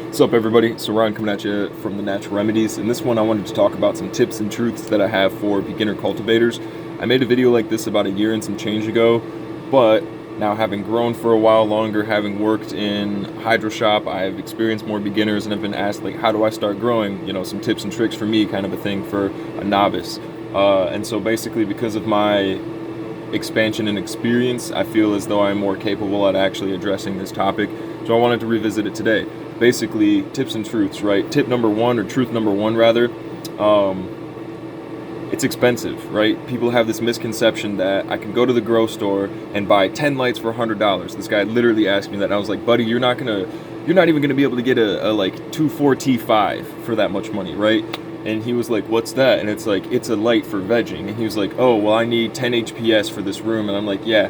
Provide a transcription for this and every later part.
What's up, everybody? So Ryan coming at you from the Natural Remedies. In this one, I wanted to talk about some tips and truths that I have for beginner cultivators. I made a video like this about a year and some change ago, but now having grown for a while longer, having worked in hydro shop, I've experienced more beginners and have been asked, like, how do I start growing? You know, some tips and tricks for me, kind of a thing for a novice. And so basically, because of my expansion and experience, I feel as though I'm more capable at actually addressing this topic. So I wanted to revisit it today. Basically, tips and truths, right? Tip number one, or truth number one rather, it's expensive, right? People have this misconception that I can go to the grow store and buy 10 lights for $100. This guy literally asked me that, and I was like, buddy, you're not even gonna be able to get a like 2,4-T5 for that much money, right? And he was like, what's that? And it's like, it's a light for vegging. And he was like, oh, well, I need 10 HPS for this room. And I'm like, yeah,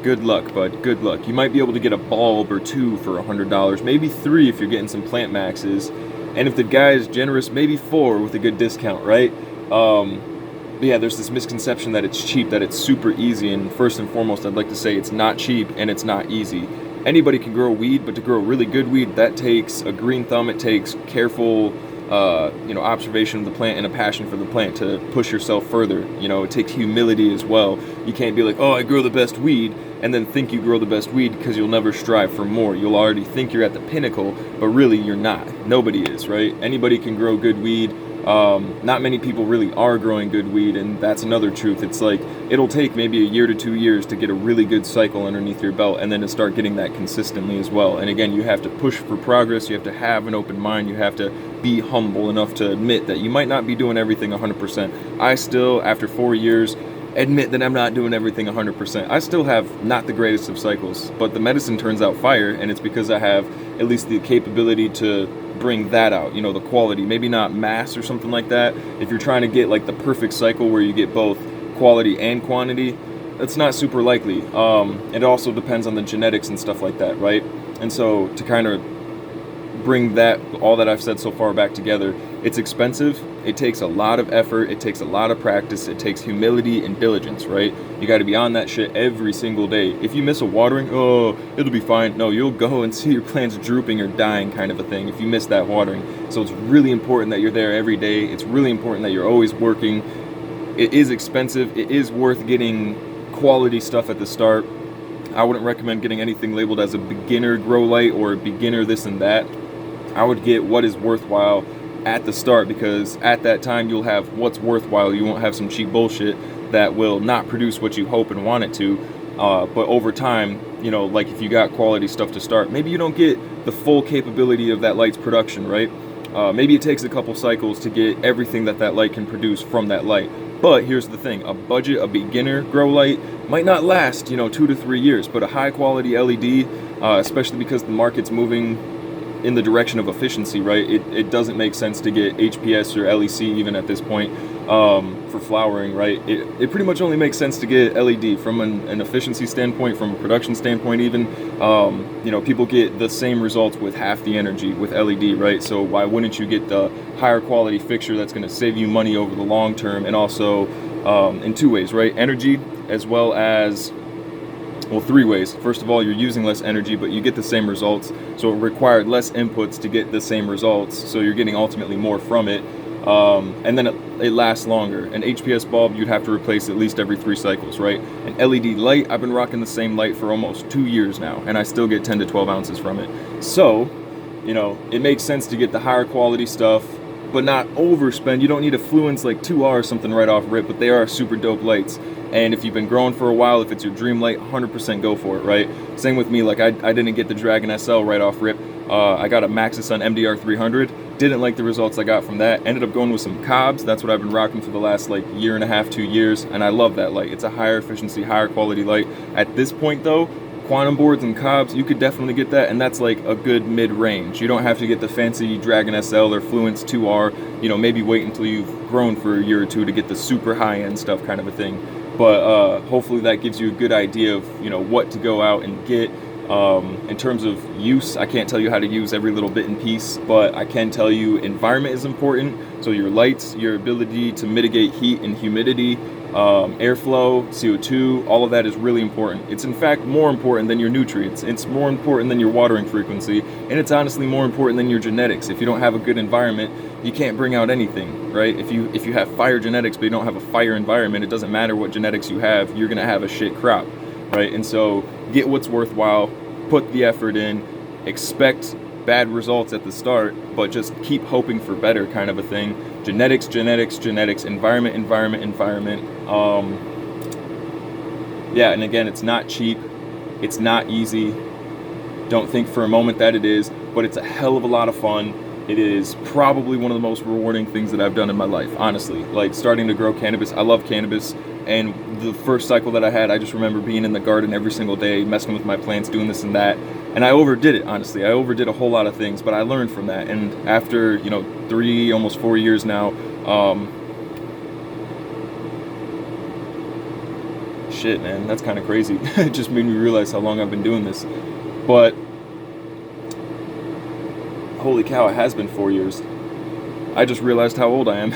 good luck, bud, good luck. You might be able to get a bulb or two for $100, maybe three if you're getting some plant maxes. And if the guy is generous, maybe four with a good discount, right? But yeah, there's this misconception that it's cheap, that it's super easy. And first and foremost, I'd like to say it's not cheap and it's not easy. Anybody can grow weed, but to grow really good weed, that takes a green thumb. It takes careful observation of the plant and a passion for the plant to push yourself further. You know, it takes humility as well. You can't be like, oh, I grow the best weed, and then think you grow the best weed, because you'll never strive for more. You'll already think you're at the pinnacle, but really you're not. Nobody is, right? Anybody can grow good weed. Not many people really are growing good weed, and that's another truth. It's like, it'll take maybe a year to 2 years to get a really good cycle underneath your belt, and then to start getting that consistently as well. And again, you have to push for progress. You have to have an open mind. You have to be humble enough to admit that you might not be doing everything 100%. I still, after 4 years, admit that I'm not doing everything 100%. I still have not the greatest of cycles, but the medicine turns out fire, and it's because I have at least the capability to bring that out, the quality, maybe not mass or something like that. If you're trying to get like the perfect cycle where you get both quality and quantity, that's not super likely. It also depends on the genetics and stuff like that, right? And so to kind of bring that, all that I've said so far, back together, it's expensive, it takes a lot of effort, it takes a lot of practice, it takes humility and diligence, right? You got to be on that shit every single day. If you miss a watering, oh, it'll be fine. No, you'll go and see your plants drooping or dying, kind of a thing, if you miss that watering. So it's really important that you're there every day. It's really important that you're always working. It is expensive. It is worth getting quality stuff at the start. I wouldn't recommend getting anything labeled as a beginner grow light or a beginner this and that. I would get what is worthwhile at the start, because at that time you'll have what's worthwhile. You won't have some cheap bullshit that will not produce what you hope and want it to. But over time, like if you got quality stuff to start, maybe you don't get the full capability of that light's production, right? Maybe it takes a couple cycles to get everything that light can produce from that light. But here's the thing, a beginner grow light might not last, 2 to 3 years, but a high quality LED, especially because the market's moving in the direction of efficiency, right? It doesn't make sense to get HPS or LEC even at this point for flowering, right? It pretty much only makes sense to get LED from an efficiency standpoint, from a production standpoint even. People get the same results with half the energy with LED, right? So why wouldn't you get the higher quality fixture that's going to save you money over the long term, and also in two ways, right? Energy, as well as, well, three ways. First of all, you're using less energy, but you get the same results. So it required less inputs to get the same results. So you're getting ultimately more from it. And then it lasts longer. An HPS bulb, you'd have to replace at least every 3 cycles, right? An LED light, I've been rocking the same light for almost 2 years now, and I still get 10 to 12 ounces from it. So, it makes sense to get the higher quality stuff, but not overspend. You don't need a Fluence like 2R or something right off rip, but they are super dope lights. And if you've been growing for a while, if it's your dream light, 100% go for it, right? Same with me, like I didn't get the Dragon SL right off rip. I got a Maxis on MDR 300, didn't like the results I got from that. Ended up going with some Cobbs. That's what I've been rocking for the last like year and a half, 2 years, and I love that light. It's a higher efficiency, higher quality light. At this point though, quantum boards and Cobbs, you could definitely get that, and that's like a good mid-range. You don't have to get the fancy Dragon SL or Fluence 2R, maybe wait until you've grown for a year or two to get the super high-end stuff, kind of a thing. But hopefully that gives you a good idea of what to go out and get. In terms of use, I can't tell you how to use every little bit and piece, but I can tell you environment is important. So your lights, your ability to mitigate heat and humidity, airflow, CO2, all of that is really important. It's in fact more important than your nutrients. It's more important than your watering frequency, and it's honestly more important than your genetics. If you don't have a good environment, you can't bring out anything, right? If you have fire genetics but you don't have a fire environment, it doesn't matter what genetics you have, you're gonna have a shit crop, right? And so get what's worthwhile, put the effort in, expect bad results at the start, but just keep hoping for better, kind of a thing. Genetics, environment. Yeah, and again, it's not cheap, it's not easy. Don't think for a moment that it is, but it's a hell of a lot of fun. It is probably one of the most rewarding things that I've done in my life, honestly. Like starting to grow cannabis, I love cannabis, and the first cycle that I had, I just remember being in the garden every single day, messing with my plants, doing this and that, and I overdid it, honestly. I overdid a whole lot of things, but I learned from that, and after, 3, almost 4 years now, shit, man, that's kind of crazy. It just made me realize how long I've been doing this, but holy cow, it has been 4 years. I just realized how old I am.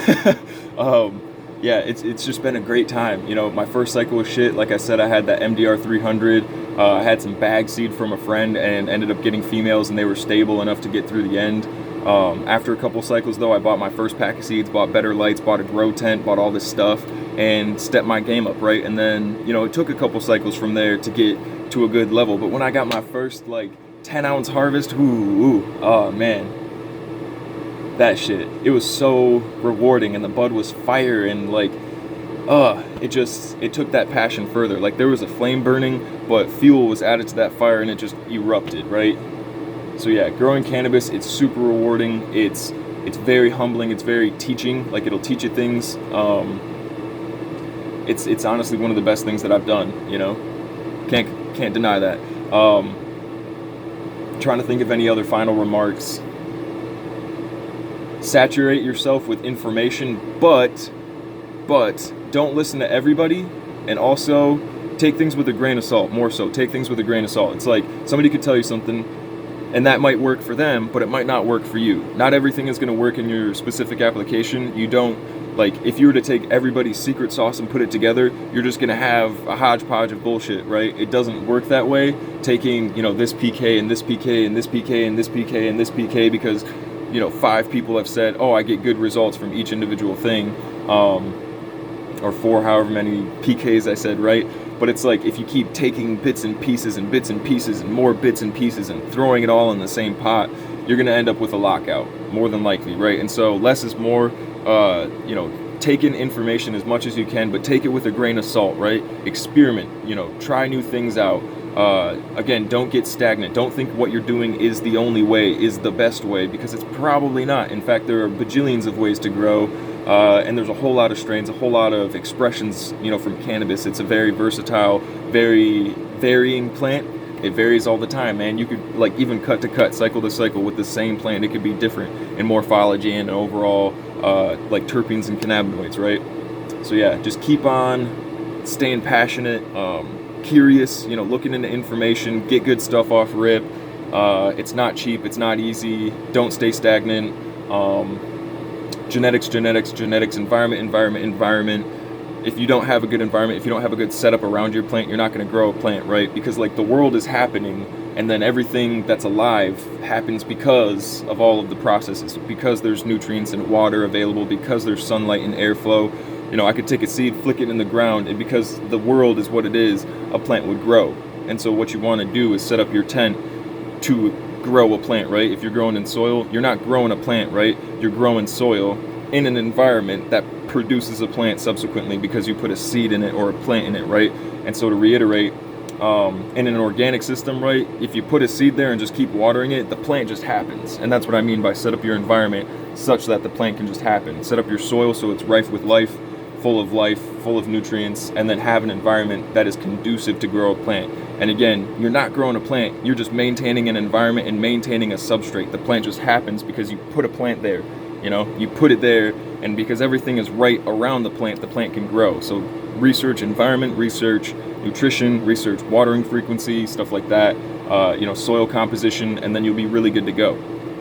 Yeah, it's just been a great time. My first cycle was shit. Like I said, I had that MDR 300. I had some bag seed from a friend and ended up getting females, and they were stable enough to get through the end. After a couple cycles, though, I bought my first pack of seeds, bought better lights, bought a grow tent, bought all this stuff, and stepped my game up, right? And then, it took a couple cycles from there to get to a good level. But when I got my first, 10-ounce harvest, oh, man. That shit, it was so rewarding, and the bud was fire, and it took that passion further. Like there was a flame burning, but fuel was added to that fire, and it just erupted, right? So yeah, growing cannabis, it's super rewarding. It's very humbling. It's very teaching. Like it'll teach you things. It's honestly one of the best things that I've done. Can't deny that. Trying to think of any other final remarks. Saturate yourself with information, but don't listen to everybody, and also take things with a grain of salt. More so, take things with a grain of salt. It's like somebody could tell you something, and that might work for them, but it might not work for you. Not everything is going to work in your specific application. You don't, if you were to take everybody's secret sauce and put it together, you're just going to have a hodgepodge of bullshit, right? It doesn't work that way. Taking, this PK and this PK and this PK and this PK and this PK because 5 people have said, oh, I get good results from each individual thing, or 4, however many PKs I said, right? But it's like, if you keep taking bits and pieces and bits and pieces and more bits and pieces and throwing it all in the same pot, you're going to end up with a lockout, more than likely, right? And so less is more. Take in information as much as you can, but take it with a grain of salt, right? Experiment, try new things out. Again, don't get stagnant. Don't think what you're doing is the only way, is the best way, because it's probably not. In fact, there are bajillions of ways to grow, and there's a whole lot of strains, a whole lot of expressions, from cannabis. It's a very versatile, very varying plant. It varies all the time, man. You could even cut to cut, cycle to cycle with the same plant. It could be different in morphology and overall, terpenes and cannabinoids, right? So yeah, just keep on staying passionate, curious, looking into information, get good stuff off rip. It's not cheap, it's not easy. Don't stay stagnant. Genetics, environment. If you don't have a good environment, if you don't have a good setup around your plant, you're not going to grow a plant, right? Because the world is happening, and then everything that's alive happens because of all of the processes, because there's nutrients and water available, because there's sunlight and airflow. I could take a seed, flick it in the ground, and because the world is what it is, a plant would grow. And so what you want to do is set up your tent to grow a plant, right? If you're growing in soil, you're not growing a plant, right? You're growing soil in an environment that produces a plant subsequently because you put a seed in it or a plant in it, right? And so to reiterate, in an organic system, right, if you put a seed there and just keep watering it, the plant just happens. And that's what I mean by set up your environment such that the plant can just happen. Set up your soil so it's rife with life, full of nutrients, and then have an environment that is conducive to grow a plant. And again, you're not growing a plant, you're just maintaining an environment and maintaining a substrate. The plant just happens because you put a plant there, you put it there, and because everything is right around the plant can grow. So research environment, research, nutrition, research watering frequency, stuff like that, soil composition, and then you'll be really good to go,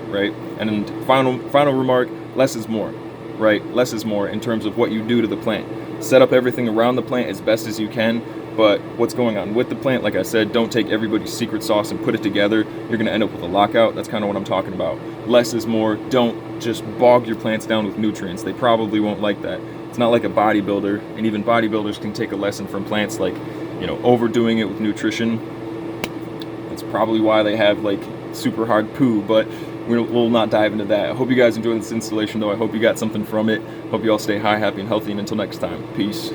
right? And then final remark, less is more, right? Less is more in terms of what you do to the plant. Set up everything around the plant as best as you can, but what's going on with the plant, like I said, don't take everybody's secret sauce and put it together. You're going to end up with a lockout. That's kind of what I'm talking about. Less is more. Don't just bog your plants down with nutrients. They probably won't like that. It's not like a bodybuilder, and even bodybuilders can take a lesson from plants, like, overdoing it with nutrition. That's probably why they have like super hard poo, but we'll not dive into that. I hope you guys enjoyed this installation though. I hope you got something from it. Hope you all stay high, happy, and healthy, and until next time, peace.